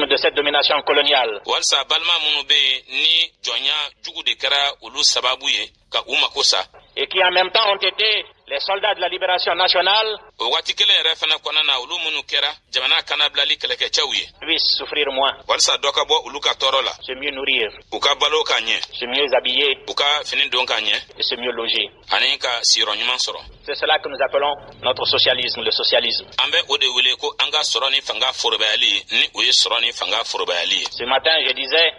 de cette domination coloniale. Walsa balma munube ni jonya jugu de kara ulu sababuye ka umakosa. Et qui en même temps ont été les soldats de la libération nationale puissent souffrir moins, se mieux nourrir, se mieux habiller et se mieux loger. C'est cela que nous appelons notre socialisme, le socialisme. Ce matin, je disais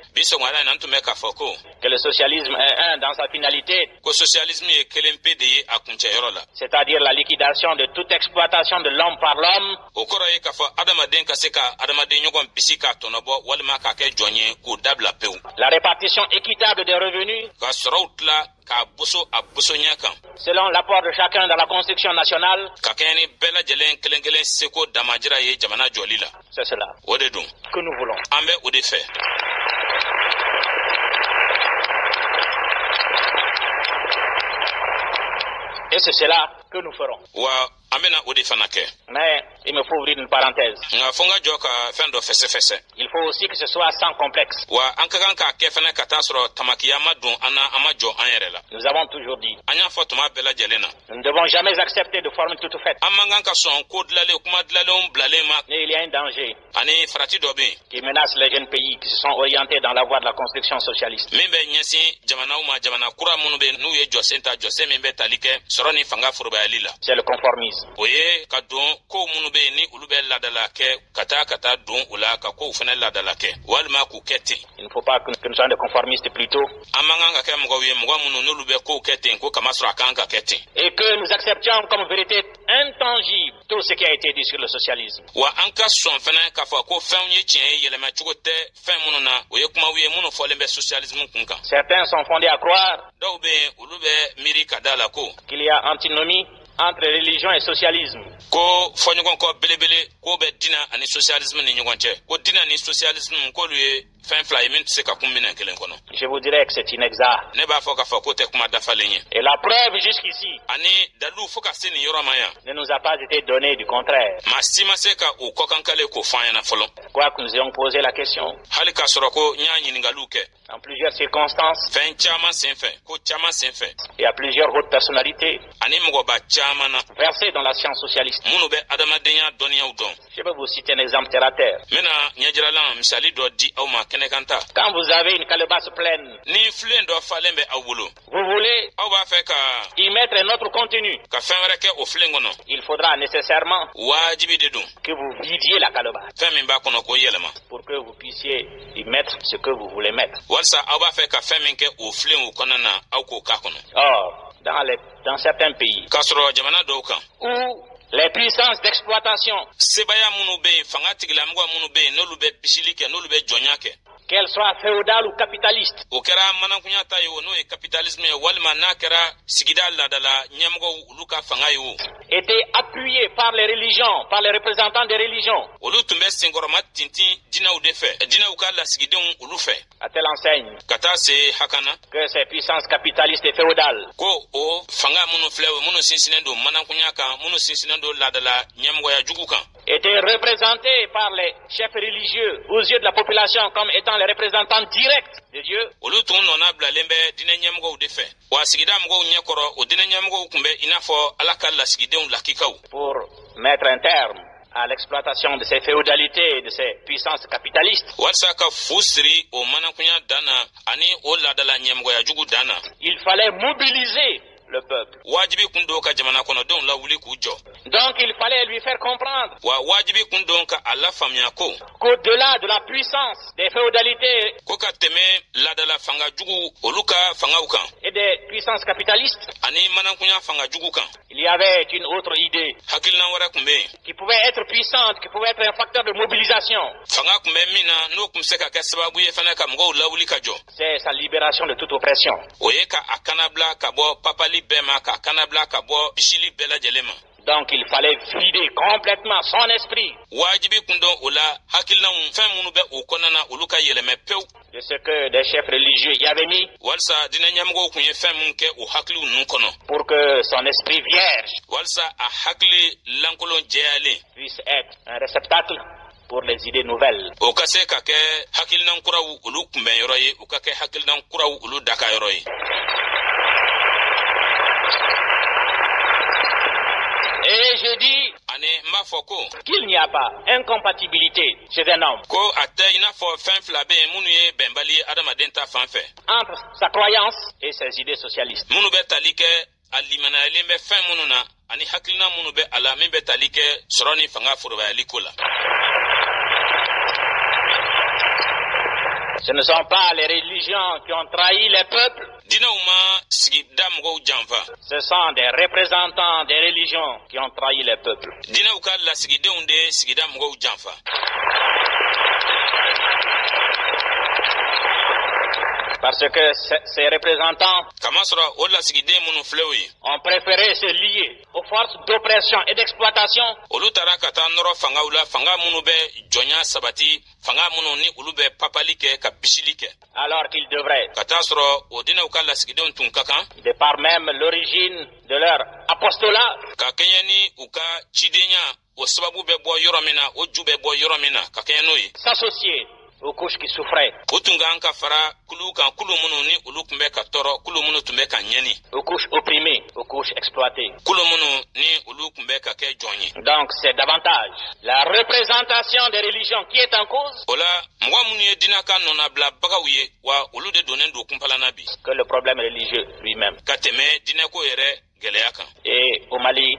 que le socialisme est un dans sa finalité, c'est-à-dire la liquidation de toute exploitation de l'homme par l'homme, la répartition équitable des revenus selon l'apport de chacun dans la construction nationale. C'est cela que nous voulons. Et c'est cela que nous ferons. Mais il me faut ouvrir une parenthèse. Il faut aussi que ce soit sans complexe. Nous avons toujours dit, nous ne devons jamais accepter de forme toute faite. Mais il y a un danger qui menace les jeunes pays qui se sont orientés dans la voie de la construction socialiste. C'est le conformisme. Il ne faut pas que nous soyons des conformistes plutôt. Et que nous acceptions comme vérité intangible tout ce qui a été dit sur le socialisme. Certains sont fondés à croire qu'il y a antinomie entre religion et socialisme. Je vous dirais que c'est inexact. Et la preuve jusqu'ici ne nous a pas été donnée du contraire. Quoi que nous ayons posé la question, en plusieurs circonstances, et à plusieurs hautes personnalités versées dans la science socialiste. Je vais vous citer un exemple terre à terre. Quand vous avez une calebasse pleine, vous voulez y mettre un autre contenu, il faudra nécessairement que vous vidiez la calebasse pour que vous puissiez y mettre ce que vous voulez mettre. Or, dans certains pays où les puissances d'exploitation, qu'elles soient féodales ou capitalistes, étaient appuyées par les religions, par les représentants des religions. À telle enseigne que ces puissances capitalistes et féodales étaient représentées par les chefs religieux aux yeux de la population comme étant les représentants directs de Dieu. Pour mettre un terme à l'exploitation de ces féodalités et de ces puissances capitalistes, il fallait mobiliser le peuple. Donc il fallait lui faire comprendre qu'au-delà de la puissance des féodalités et des puissances capitalistes, il y avait une autre idée qui pouvait être puissante, qui pouvait être un facteur de mobilisation. C'est sa libération de toute oppression. Donc il fallait vider complètement son esprit de ce que des chefs religieux y avaient mis pour que son esprit vierge puisse être un réceptacle pour les idées nouvelles. Et je dis qu'il n'y a pas incompatibilité chez un homme entre sa croyance et ses idées socialistes. Ce ne sont pas les religions qui ont trahi les peuples. Ce sont des représentants des religions qui ont trahi les peuples. Parce que ces représentants ont préféré se lier aux forces d'oppression et d'exploitation alors qu'ils devraient, de par même l'origine de leur apostolat, s'associer aux couches qui souffraient, aux couches opprimées, aux couches exploitées. Donc c'est davantage la représentation des religions qui est en cause que le problème religieux lui-même. Et au Mali,